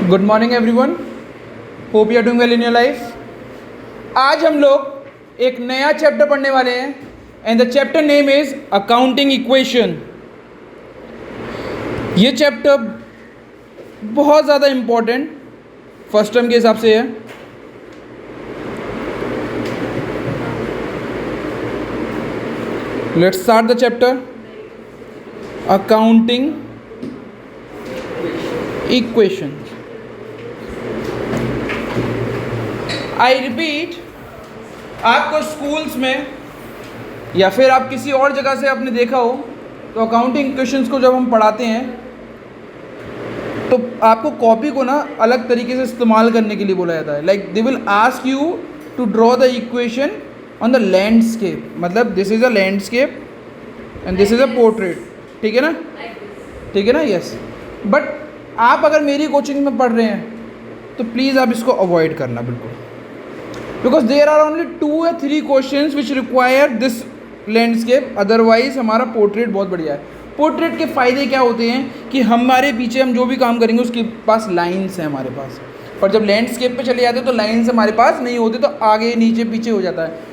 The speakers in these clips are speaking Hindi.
Good morning everyone, hope you are doing well in your life. आज हम लोग एक नया चैप्टर पढ़ने वाले हैं and the chapter name is accounting equation. ये चैप्टर बहुत ज़्यादा इम्पॉर्टेंट फर्स्ट टर्म के हिसाब से है। Let's start the chapter accounting equation. I repeat, आपको स्कूल्स में या फिर आप किसी और जगह से आपने देखा हो तो अकाउंटिंग इक्वेशंस को जब हम पढ़ाते हैं तो आपको कॉपी को ना अलग तरीके से इस्तेमाल करने के लिए बोला जाता है। Like they will ask you to draw the equation on the landscape, मतलब this is a landscape and this is a portrait. ठीक है ना, ठीक है ना, यस। बट आप अगर मेरी कोचिंग में पढ़ रहे हैं तो प्लीज़ आप इसको अवॉइड करना बिल्कुल, because there are only 2 or 3 questions which require this landscape, otherwise हमारा पोर्ट्रेट बहुत बढ़िया है। पोर्ट्रेट के फ़ायदे क्या होते हैं कि हमारे पीछे हम जो भी काम करेंगे उसके पास लाइन्स हैं हमारे पास, पर जब लैंडस्केप पे चले जाते हैं तो लाइन्स हमारे पास नहीं होते, तो आगे नीचे पीछे हो जाता है।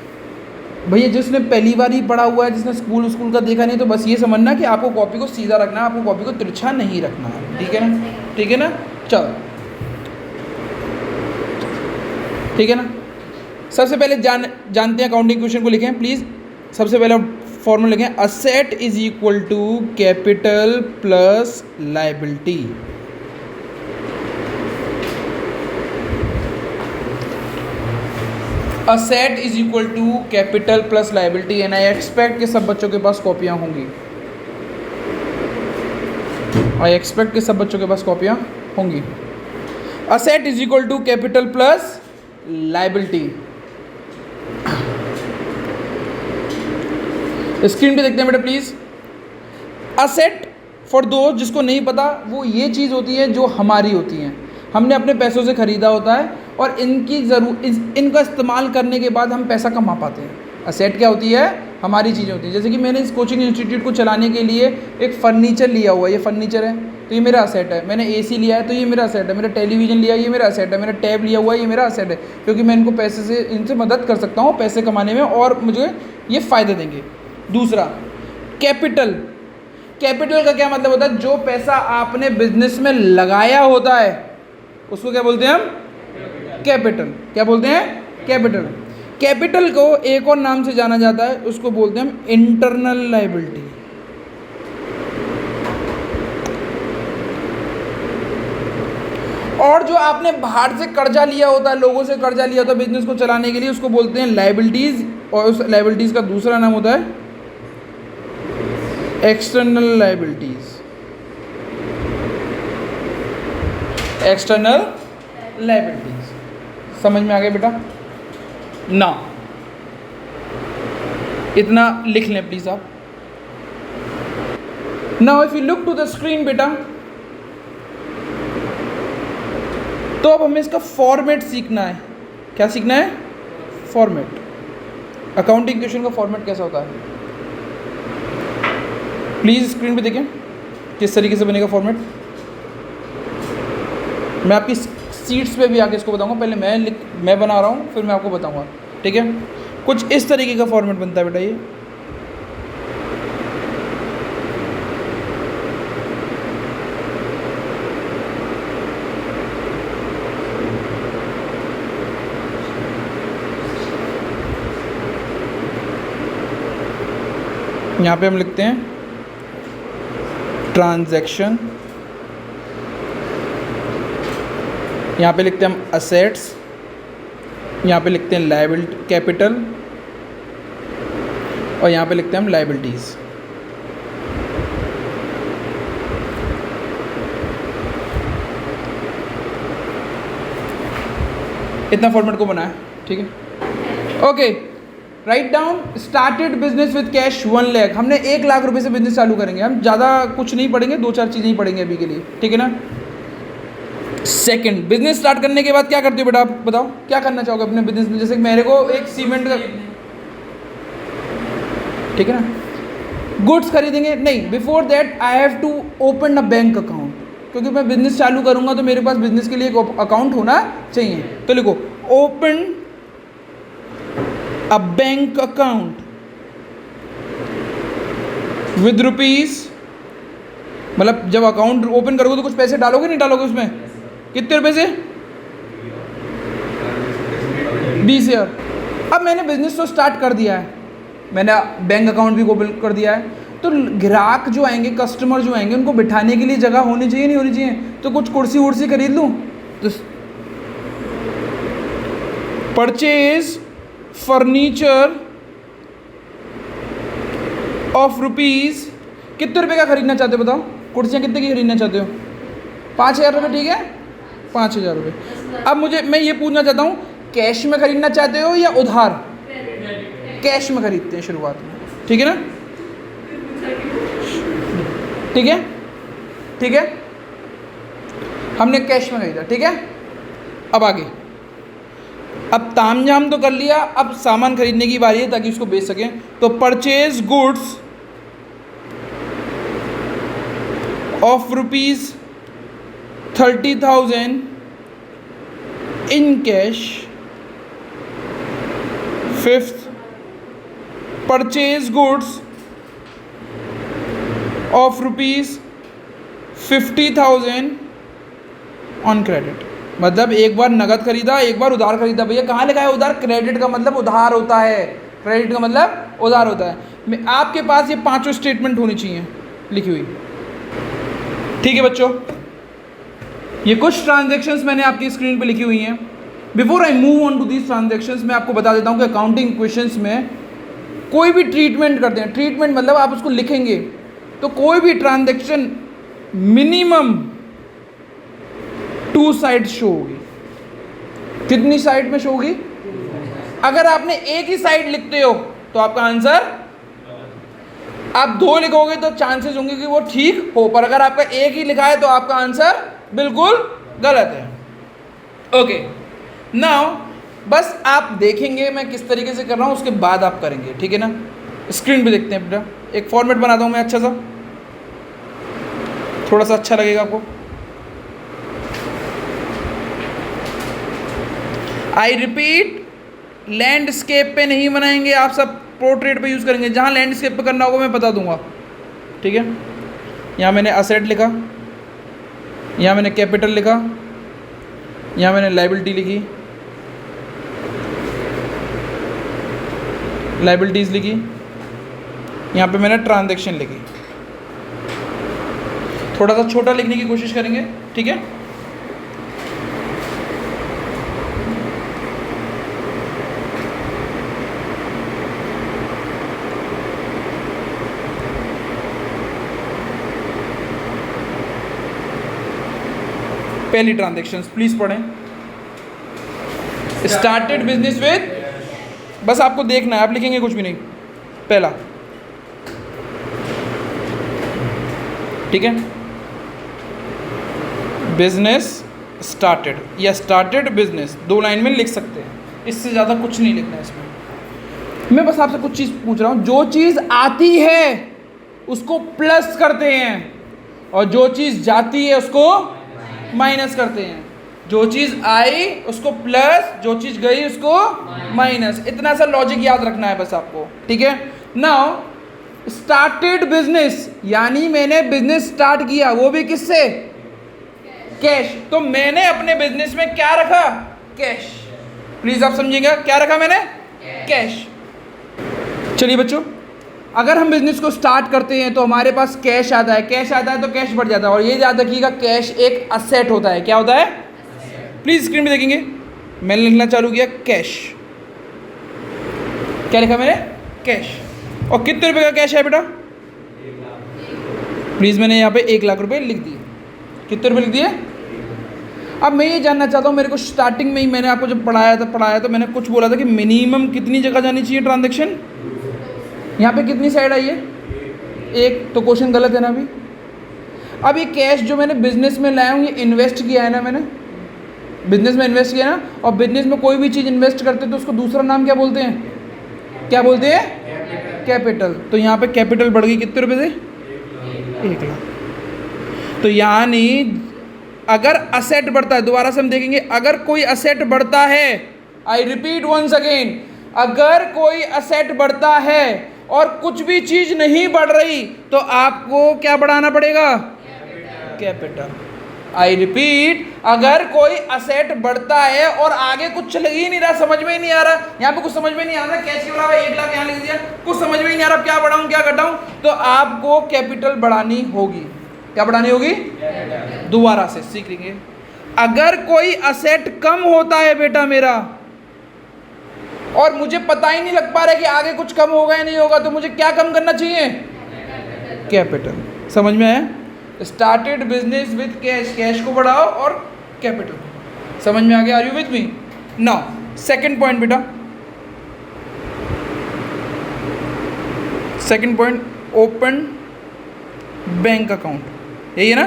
भैया जिसने पहली बार ही पढ़ा हुआ है, जिसने स्कूल का देखा नहीं, तो बस ये समझना कि आपको कॉपी को सीधा रखना है, आपको कॉपी को तिरछा नहीं रखना है। ठीक है ना, ठीक है ना, चलो ठीक है ना। सबसे पहले जानते हैं अकाउंटिंग इक्वेशन को लिखें प्लीज़। सबसे पहले फॉर्मूला लिखें, asset is equal to capital plus liability. Asset is equal to capital plus liability and I expect कि सब बच्चों के पास कॉपियाँ होंगी। आई एक्सपेक्ट कि सब बच्चों के पास कॉपियाँ होंगी। Asset is equal to capital plus liability. Screen पे देखते हैं बेटा प्लीज। असेट फॉर दो जिसको नहीं पता, वो ये चीज़ होती है जो हमारी होती हैं, हमने अपने पैसों से ख़रीदा होता है और इनका इस्तेमाल करने के बाद हम पैसा कमा पाते हैं। असेट क्या होती है? हमारी चीज़ें होती हैं। जैसे कि मैंने इस कोचिंग इंस्टीट्यूट को चलाने के लिए एक फ़र्नीचर लिया हुआ है, ये फ़र्नीचर है तो ये मेरा असेट है। मैंने एसी लिया है तो ये मेरा असेट है। मेरा टेलीविज़न लिया है, ये मेरा असेट है। मैंने टैब लिया हुआ है, ये मेरा असेट है, क्योंकि मैं इनको पैसे से इनसे मदद कर सकता हूँ पैसे कमाने में और मुझे ये फ़ायदे देंगे। दूसरा कैपिटल। कैपिटल का क्या मतलब होता है? जो पैसा आपने बिजनेस में लगाया होता है उसको क्या बोलते हैं हम? कैपिटल। क्या बोलते हैं? कैपिटल। कैपिटल को एक और नाम से जाना जाता है, उसको बोलते हैं हम इंटरनल लायबिलिटी। और जो आपने बाहर से कर्जा लिया होता है, लोगों से कर्जा लिया होता है बिजनेस को चलाने के लिए, उसको बोलते हैं लायबिलिटीज, और उस लायबिलिटीज का दूसरा नाम होता है एक्सटर्नल लायबिलिटीज। एक्सटर्नल लायबिलिटीज समझ में आ गया बेटा? ना इतना लिख लें प्लीज आप। Now if you look to the screen बेटा, तो अब हमें इसका फॉर्मेट सीखना है। क्या सीखना है? फॉर्मेट। अकाउंटिंग इक्वेशन का फॉर्मेट कैसा होता है प्लीज स्क्रीन पे देखें किस तरीके से बनेगा फॉर्मेट। मैं आपकी सीट्स पे भी आके इसको बताऊंगा, पहले मैं बना रहा हूँ फिर मैं आपको बताऊंगा। ठीक है, कुछ इस तरीके का फॉर्मेट बनता है बेटा। ये यहाँ पे हम लिखते हैं ट्रांजैक्शन, यहाँ पे लिखते हैं हम असेट्स, यहाँ पे लिखते हैं लायबिलिटी कैपिटल, और यहाँ पे लिखते हैं हम लायबिलिटीज़। इतना फॉर्मेट को बनाया। ठीक है, okay. Write down, started business with cash 1 lakh. हमने 1 लाख रुपए से बिजनेस चालू करेंगे। हम ज़्यादा कुछ नहीं पढ़ेंगे, 2-4 चीज़ें ही पढ़ेंगे अभी के लिए। ठीक है ना। सेकंड, बिजनेस स्टार्ट करने के बाद क्या करते हो बेटा? आप बताओ क्या करना चाहोगे अपने बिजनेस में? जैसे मेरे को एक सीमेंट का, ठीक है ना, गुड्स खरीदेंगे नहीं, before that I have to open a bank account. क्योंकि मैं बिजनेस चालू करूँगा तो मेरे पास बिजनेस के लिए एक अकाउंट होना चाहिए। तो लिखो open a bank account with rupees, मतलब जब अकाउंट ओपन करोगे तो कुछ पैसे डालोगे नहीं डालोगे उसमें? कितने रुपए से? 20,000। अब मैंने बिजनेस तो स्टार्ट कर दिया है, मैंने बैंक अकाउंट भी ओपन कर दिया है, तो ग्राहक जो आएंगे, कस्टमर जो आएंगे, उनको बिठाने के लिए जगह होनी चाहिए नहीं होनी चाहिए? तो कुछ कुर्सी वुर्सी खरीद लूँ। तो परचेज फर्नीचर ऑफ रुपीज़, कितने रुपए का खरीदना चाहते हो बताओ? कुर्सियाँ कितने की खरीदना चाहते हो? 5,000 रुपये, ठीक है, 5,000 रुपये। अब मैं ये पूछना चाहता हूँ, कैश में खरीदना चाहते हो या उधार? कैश में खरीदते हैं शुरुआत में, ठीक है ना? ठीक है, ठीक है, हमने कैश में खरीदा, ठीक है। अब आगे, अब तामझाम तो कर लिया, अब सामान खरीदने की बारी है ताकि उसको बेच सकें। तो purchase goods of rupees 30,000 in cash. Fifth, purchase goods of rupees 50,000 on credit. मतलब एक बार नगद खरीदा, एक बार उधार खरीदा। भैया कहाँ लिखा है उधार? क्रेडिट का मतलब उधार होता है, क्रेडिट का मतलब उधार होता है। आपके पास ये 5 स्टेटमेंट होनी चाहिए लिखी हुई, ठीक है बच्चों। ये कुछ ट्रांजैक्शंस मैंने आपकी स्क्रीन पे लिखी हुई हैं। Before I move on to these transactions, मैं आपको बता देता हूँ कि अकाउंटिंग क्वेश्चंस में कोई भी ट्रीटमेंट करते हैं, ट्रीटमेंट मतलब आप उसको लिखेंगे तो कोई भी ट्रांजैक्शन मिनिमम 2 साइड शो होगी। कितनी साइड में शो होगी? अगर आपने एक ही साइड लिखते हो तो आपका आंसर, आप 2 लिखोगे तो चांसेस होंगे कि वो ठीक हो, पर अगर आपका एक ही लिखा है तो आपका आंसर बिल्कुल गलत है। ओके, नाउ बस आप देखेंगे मैं किस तरीके से कर रहा हूँ, उसके बाद आप करेंगे, ठीक है ना। स्क्रीन पे देखते हैं बेटा, एक फॉर्मेट बनाता हूँ मैं अच्छा सा, थोड़ा सा अच्छा लगेगा आपको। आई रिपीट, लैंडस्केप पे नहीं बनाएंगे आप सब, पोर्ट्रेट पे यूज़ करेंगे। जहाँ लैंडस्केप पे करना होगा मैं बता दूंगा, ठीक है। यहाँ मैंने असेट लिखा, यहाँ मैंने कैपिटल लिखा, यहाँ मैंने लायबिलिटी लिखी, लायबिलिटीज़ लिखी, यहाँ पे मैंने ट्रांजैक्शन लिखी। थोड़ा सा छोटा लिखने की कोशिश करेंगे, ठीक है। पहली ट्रांजैक्शंस प्लीज पढ़ें। स्टार्टेड बिजनेस विद, बस आपको देखना है, आप लिखेंगे कुछ भी नहीं। पहला, ठीक है, बिजनेस स्टार्टेड या स्टार्टेड बिजनेस, 2 लाइन में लिख सकते हैं, इससे ज़्यादा कुछ नहीं लिखना है इसमें। मैं बस आपसे कुछ चीज़ पूछ रहा हूँ, जो चीज़ आती है उसको प्लस करते हैं और जो चीज़ जाती है उसको माइनस करते हैं। जो चीज़ आई उसको प्लस, जो चीज़ गई उसको माइनस। इतना सा लॉजिक याद रखना है बस आपको, ठीक है। नाउ स्टार्टेड बिजनेस यानी मैंने बिजनेस स्टार्ट किया, वो भी किससे? कैश। तो मैंने अपने बिजनेस में क्या रखा? कैश। प्लीज आप समझिएगा, क्या रखा मैंने? कैश। चलिए बच्चों, अगर हम बिजनेस को स्टार्ट करते हैं तो हमारे पास कैश आता है, कैश आता है तो कैश बढ़ जाता है। और ये याद रखिएगा, कैश एक असेट होता है। क्या होता है? प्लीज स्क्रीन पे देखेंगे, मैंने लिखना चालू किया कैश। क्या लिखा मैंने? कैश। और कितने रुपए का कैश है बेटा? प्लीज मैंने यहाँ पे 1 लाख रुपए लिख दिए। कितने रुपए लिख दिए? अब मैं ये जानना चाहता हूँ, मेरे को स्टार्टिंग में ही मैंने आपको जब पढ़ाया तो मैंने कुछ बोला था कि मिनिमम कितनी जगह जानी चाहिए ट्रांजैक्शन। यहाँ पे कितनी साइड आई है? 1, तो क्वेश्चन गलत है ना अभी। अब ये कैश जो मैंने बिजनेस में लाया हूँ, ये इन्वेस्ट किया है ना मैंने, बिजनेस में इन्वेस्ट किया ना। और बिजनेस में कोई भी चीज़ इन्वेस्ट करते हैं तो उसको दूसरा नाम क्या बोलते हैं? क्या बोलते हैं? कैपिटल। तो यहाँ पे कैपिटल बढ़ गई कितने रुपए से? 1 लाख। तो यानी अगर असेट बढ़ता है, दोबारा से हम देखेंगे, अगर कोई असेट बढ़ता है, आई रिपीट वंस अगेन, अगर कोई असेट बढ़ता है और कुछ भी चीज नहीं बढ़ रही तो आपको क्या बढ़ाना पड़ेगा? कैपिटल। आई रिपीट, अगर कोई असेट बढ़ता है और आगे कुछ चल ही नहीं रहा, समझ में ही नहीं आ रहा, यहाँ पे कुछ समझ में नहीं आ रहा, कैश के अलावा 1 लाख यहाँ लिख दिया, कुछ समझ में ही नहीं आ रहा, क्या बढ़ाऊं क्या घटाऊं, तो आपको कैपिटल बढ़ानी होगी। क्या बढ़ानी होगी? दोबारा से सीख लेंगे। अगर कोई असेट कम होता है बेटा मेरा और मुझे पता ही नहीं लग पा रहा है कि आगे कुछ कम होगा या नहीं होगा, तो मुझे क्या कम करना चाहिए? कैपिटल। समझ में आया? Started business with cash, cash को बढ़ाओ और कैपिटल को। समझ में आ गया? Are you with me? Now second point बेटा, second point, open bank account, यही है ना?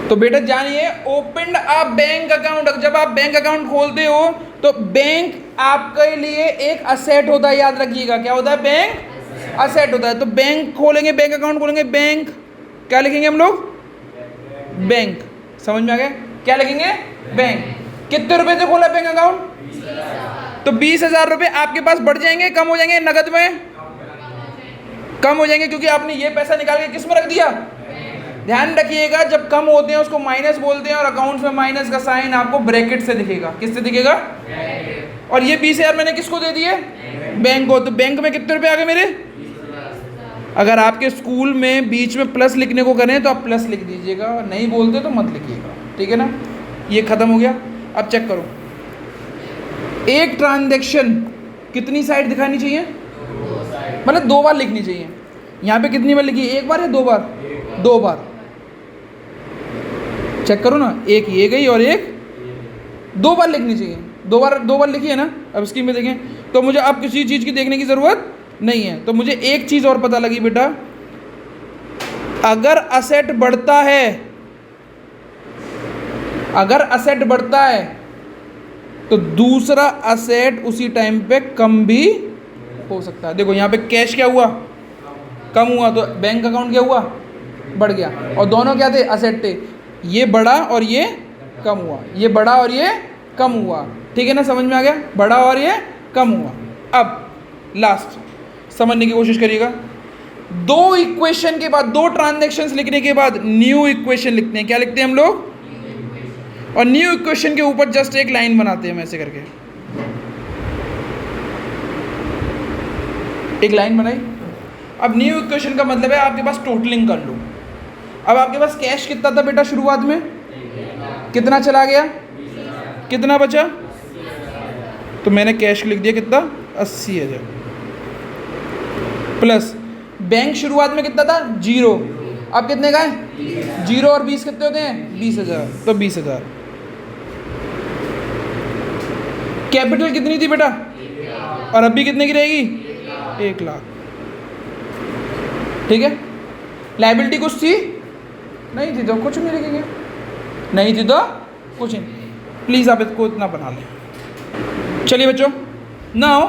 तो बेटा जानिए, ओपन अ बैंक अकाउंट, जब आप बैंक अकाउंट खोलते हो तो बैंक आपके लिए एक असेट होता है, याद रखिएगा। क्या होता है? बैंक असेट होता है। तो बैंक खोलेंगे, बैंक अकाउंट खोलेंगे, बैंक क्या लिखेंगे हम लोग? बैंक। समझ में आ गया? क्या लिखेंगे? बैंक। कितने रुपए से खोला बैंक अकाउंट? तो 20,000 रुपये आपके पास बढ़ जाएंगे, कम हो जाएंगे? नगद में कम हो जाएंगे, क्योंकि आपने ये पैसा निकाल के किस में रख दिया? ध्यान रखिएगा, जब कम होते हैं उसको माइनस बोलते हैं और अकाउंट्स में माइनस का साइन आपको ब्रैकेट से दिखेगा। किससे दिखेगा? और ये 20,000 मैंने किसको दे दिए? बैंक को। तो बैंक में कितने रुपए आ गए मेरे? अगर आपके स्कूल में बीच में प्लस लिखने को करें तो आप प्लस लिख दीजिएगा, नहीं बोलते तो मत लिखिएगा, ठीक है ना? ये खत्म हो गया। अब चेक करो, एक ट्रांजैक्शन कितनी साइड दिखानी चाहिए? मतलब 2 बार लिखनी चाहिए। यहाँ पे कितनी बार लिखी? 1 बार या 2 बार? 2 बार। चेक करो ना, एक ये गई और एक 2 बार लिखनी चाहिए। 2 बार लिखी है ना? अब स्क्रीन में देखें तो मुझे अब किसी चीज़ की देखने की ज़रूरत नहीं है। तो मुझे एक चीज़ और पता लगी बेटा, अगर असेट बढ़ता है, अगर असेट बढ़ता है तो दूसरा असेट उसी टाइम पे कम भी हो सकता है। देखो यहाँ पे कैश क्या हुआ? कम हुआ। तो बैंक अकाउंट क्या हुआ? बढ़ गया। और दोनों क्या थे? असेट थे। ये बढ़ा और ये कम हुआ, ये बढ़ा और ये कम हुआ, ठीक है ना? समझ में आ गया? बढ़ा और ये कम हुआ। अब लास्ट समझने की कोशिश करिएगा। 2 इक्वेशन के बाद, 2 ट्रांजैक्शंस लिखने के बाद न्यू इक्वेशन लिखते हैं। क्या लिखते हैं हम लोग? और न्यू इक्वेशन के ऊपर जस्ट एक लाइन बनाते हैं, ऐसे करके एक लाइन बनाई। अब न्यू इक्वेशन का मतलब है आपके पास टोटलिंग कर लो। अब आपके पास कैश कितना था बेटा शुरुआत में? कितना चला गया? कितना बचा? तो मैंने कैश लिख दिया कितना? 80,000। प्लस बैंक शुरुआत में कितना था? 0। अब कितने का है? 0 और 20 कितने होते हैं? 20,000। तो 20,000। कैपिटल कितनी थी बेटा? और अभी कितने की रहेगी? 1 लाख। ठीक है। लायबिलिटी कुछ थी? नहीं थी तो कुछ नहीं लिखेंगे, नहीं थी तो कुछ नहीं। प्लीज़ आप इसको इतना बना लें। चलिए बच्चों, now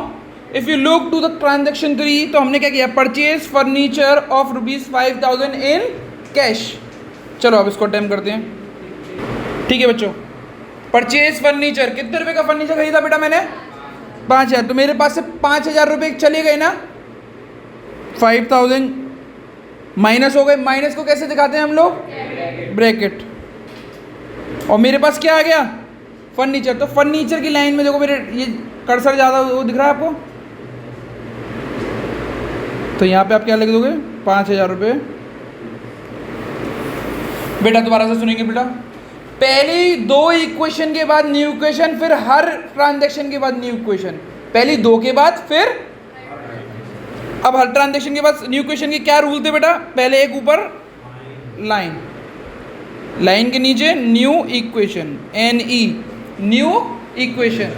if you look to the transaction 3, तो हमने क्या किया? Purchase furniture of ₹5,000 in cash. चलो अब इसको अटेम्प्ट करते हैं। ठीक है बच्चों, परचेज फर्नीचर, कितने रुपए का फर्नीचर खरीदा बेटा मैंने? 5,000। तो मेरे पास से 5,000 रुपये चले गए ना, 5,000 माइनस हो गए। माइनस को कैसे दिखाते हैं हम लोग? ब्रैकेट। और मेरे पास क्या आ गया? फर्नीचर। तो फर्नीचर की लाइन में देखो मेरे ये कर्सर ज़्यादा वो दिख रहा है आपको, तो यहाँ पे आप क्या लिख दोगे? 5,000 रुपये। बेटा दोबारा से सुनेंगे बेटा, पहली 2 इक्वेशन के बाद न्यू इक्वेशन, फिर हर ट्रांजैक्शन के बाद न्यू इक्वेशन। पहली 2 के बाद फिर, अब हर ट्रांजैक्शन के बाद न्यू इक्वेशन के क्या रूल थे बेटा? पहले एक ऊपर लाइन, लाइन के नीचे new equation, NE, new equation.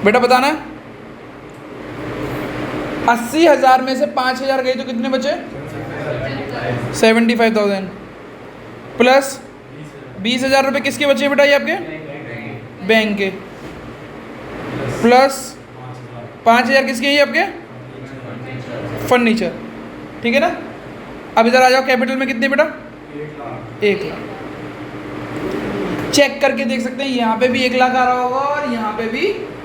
बेटा बताना, 80,000 में से 5,000 गई तो कितने बचे? 75,000 प्लस 20,000 रुपये किसके बचे बेटा? ये आपके बैंक के, प्लस 5,000 किसके? ये आपके फर्नीचर। ठीक है ना? अब इधर आ जाओ, कैपिटल में कितने बेटा? 1 लाख। चेक करके देख सकते हैं, यहाँ पे भी 1 लाख आ रहा होगा और यहाँ पे भी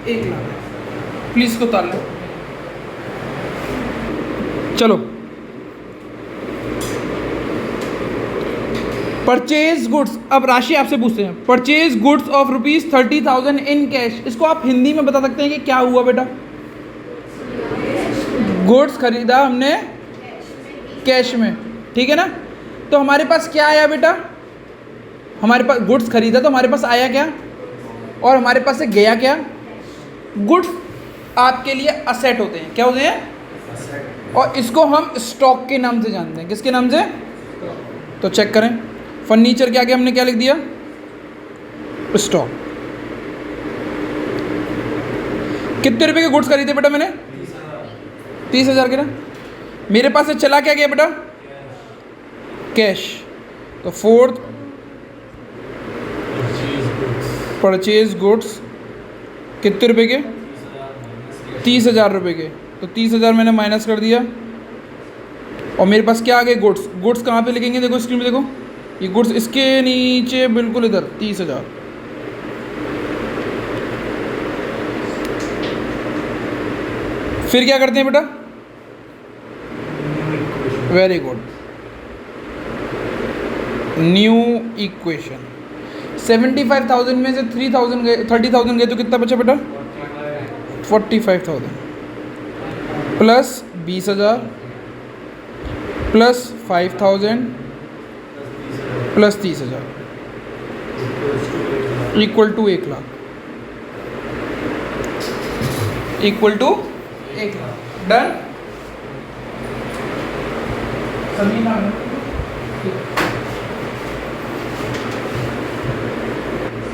1 लाख है। प्लीज इसको उतार लो। चलो, परचेज गुड्स। अब राशि आपसे पूछते हैं, purchase goods of ₹30,000 in cash. इसको आप हिंदी में बता सकते हैं कि क्या हुआ बेटा? गुड्स खरीदा हमने कैश में, ठीक है ना? तो हमारे पास क्या आया बेटा? हमारे पास गुड्स खरीदा तो हमारे पास आया क्या, और हमारे पास से गया क्या? गुड्स आपके लिए असेट होते हैं। क्या होते हैं? और इसको हम स्टॉक के नाम से जानते हैं। किसके नाम से? तो चेक करें, फर्नीचर के आगे हमने क्या लिख दिया? स्टॉक। कितने रुपए के गुड्स खरीदे बेटा मैंने? 30,000 के ना। मेरे पास से चला क्या गया बेटा? कैश। तो फोर्थ परचेज गुड्स कितने रुपए के? 30,000 रुपये के। तो 30,000 मैंने माइनस कर दिया और मेरे पास क्या आ गए? गुड्स। गुड्स कहाँ पे लिखेंगे? देखो स्क्रीन पे देखो, ये गुड्स इसके नीचे बिल्कुल इधर 30,000। फिर क्या करते हैं बेटा? Very good, new equation. 75,000 में से 30,000 गए तो कितना बचा बेटा? 45,000 plus 20,000 plus 5,000 plus 30,000 equal to 1 lakh. Equal to 1 lakh. Done.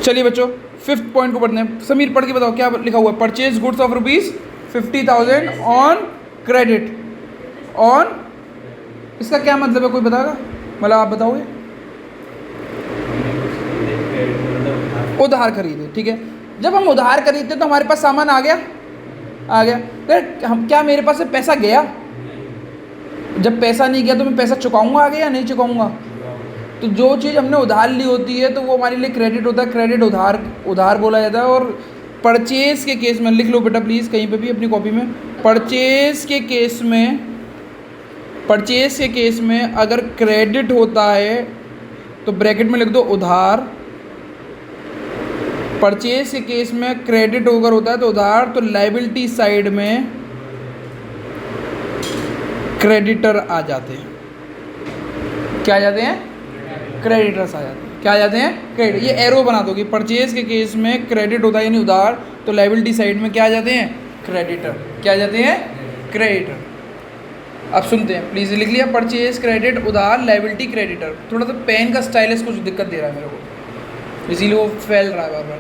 चलिए बच्चों, 5th पॉइंट को पढ़ते हैं। समीर पढ़ के बताओ क्या लिखा हुआ है? Purchase goods of ₹50,000 on credit. On, इसका क्या मतलब है? कोई बताएगा? मतलब आप बताओगे? उधार खरीदे, ठीक है। जब हम उधार खरीदते तो हमारे पास सामान आ गया, आ गया। तो हम क्या, मेरे पास से पैसा गया? जब पैसा नहीं गया तो मैं पैसा चुकाऊंगा आगे या नहीं चुकाऊंगा? तो जो चीज़ हमने उधार ली होती है तो वो हमारे लिए क्रेडिट होता है। क्रेडिट उधार बोला जाता है। और परचेज के केस में, लिख लो बेटा प्लीज़ कहीं पे भी अपनी कॉपी में, परचेज के केस में अगर क्रेडिट होता है तो ब्रैकेट में लिख दो उधार। परचेज के केस में क्रेडिट अगर होता है तो उधार, तो लायबिलिटी साइड में क्रेडिटर आ जाते हैं। क्या आ जाते हैं? क्रेडिटर्स आ जाते हैं। क्या आ जाते हैं? क्रेडिट। ये एरो बना दो कि परचेज के केस में क्रेडिट होता है यानी उधार, तो लायबिलिटी साइड में क्या आ जाते हैं? क्रेडिटर। क्या आ जाते हैं? क्रेडिटर। अब सुनते हैं प्लीज़, लिख लिया परचेज क्रेडिट उधार लायबिलिटी क्रेडिटर। थोड़ा सा पेन का स्टाइलिश कुछ दिक्कत दे रहा है मेरे को, इसीलिए वो फैल रहा है बार बार।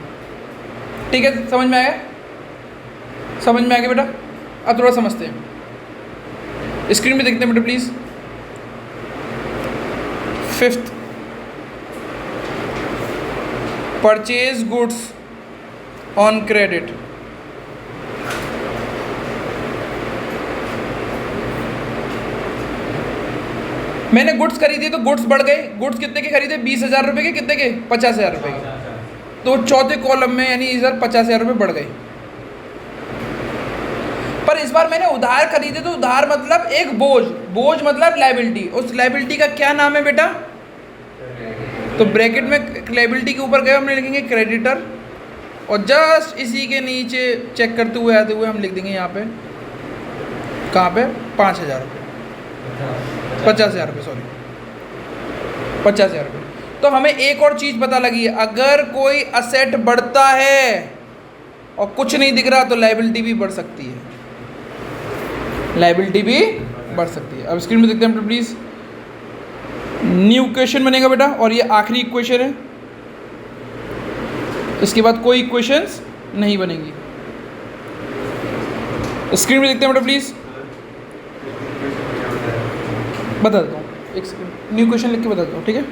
ठीक है, समझ में आया? समझ में आ गया बेटा? अब थोड़ा समझते हैं, स्क्रीन में देखते हैं बेटा please. 5th, purchase goods on credit. मैंने गुड्स खरीदी तो गुड्स बढ़ गए। गुड्स कितने के खरीदे? 20,000 रुपये के। कितने के? 50,000 रुपये के। तो चौथे कॉलम में यानी इधर 50,000 रुपये बढ़ गए। पर इस बार मैंने उधार खरीदे तो उधार मतलब एक बोझ मतलब लायबिलिटी। उस लायबिलिटी का क्या नाम है बेटा? तो ब्रैकेट में लायबिलिटी के ऊपर गए हमने लिखेंगे क्रेडिटर, और जस्ट इसी के नीचे चेक करते हुए आते हुए हम लिख देंगे यहाँ पे, कहाँ पे? 5,000 रुपये, 50,000 रुपये, सॉरी 50,000 रुपये। तो हमें एक और चीज़ पता लगी है, अगर कोई असेट बढ़ता है और कुछ नहीं दिख रहा तो लायबिलिटी भी बढ़ सकती है। लायबिलिटी भी बढ़ सकती है। अब स्क्रीन में देखते हैं प्लीज़। न्यू इक्वेशन बनेगा बेटा, और ये आखिरी इक्वेशन है, इसके बाद कोई इक्वेशंस नहीं बनेगी। स्क्रीन में देखते हैं बेटा प्लीज़, बता देता हूँ, एक सेकंड न्यू इक्वेशन लिख के बता देता हूँ, ठीक है।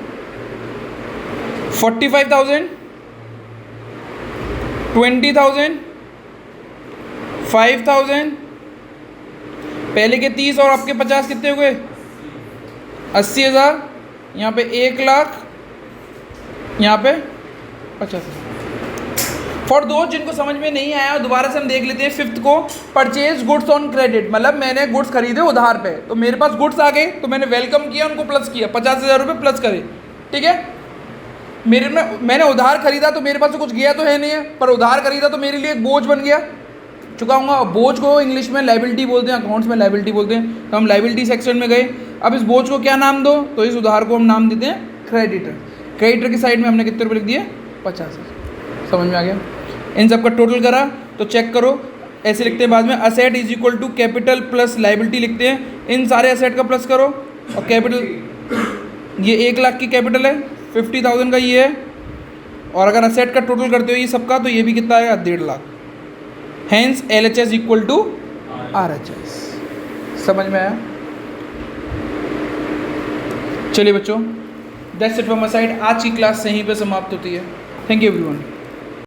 45,000, 20,000, 5,000, पहले के 30 और आपके 50 कितने हो गए? 80,000, यहाँ पे 1,00,000, यहाँ पे 50,000। फॉर दो जिनको समझ में नहीं आया दोबारा से हम देख लेते हैं फिफ्थ को। परचेज गुड्स ऑन क्रेडिट, मतलब मैंने गुड्स खरीदे उधार पे, तो मेरे पास गुड्स आ गए तो मैंने वेलकम किया, उनको प्लस किया, 50,000 रुपये प्लस करे, ठीक है। मैंने उधार खरीदा तो मेरे पास तो कुछ गया तो है नहीं है, पर उधार खरीदा तो मेरे लिए एक बोझ बन गया, चुकाऊंगा। बोझ को इंग्लिश में लायबिलिटी बोलते हैं, अकाउंट्स में लायबिलिटी बोलते हैं। तो हम लायबिलिटी सेक्शन में गए। अब इस बोझ को क्या नाम दो, तो इस उधार को हम नाम देते हैं क्रेडिटर। क्रेडिटर की साइड में हमने कितने रुपये लिख दिए, 50,000। समझ में आ गया। इन सब का टोटल करा तो चेक करो, ऐसे लिखते हैं बाद में, asset is equal to capital plus liability लिखते हैं। इन सारे असेट का प्लस करो और कैपिटल, ये 1,00,000 की कैपिटल है, 50,000 का ये है, और अगर असेट का टोटल करते हो ये सबका तो ये भी कितना आएगा, 1,50,000। Hence LHS equal to RHS। समझ में आया। चलिए बच्चों, that's it from my side. आज की क्लास यहीं पे समाप्त होती है। Thank you everyone.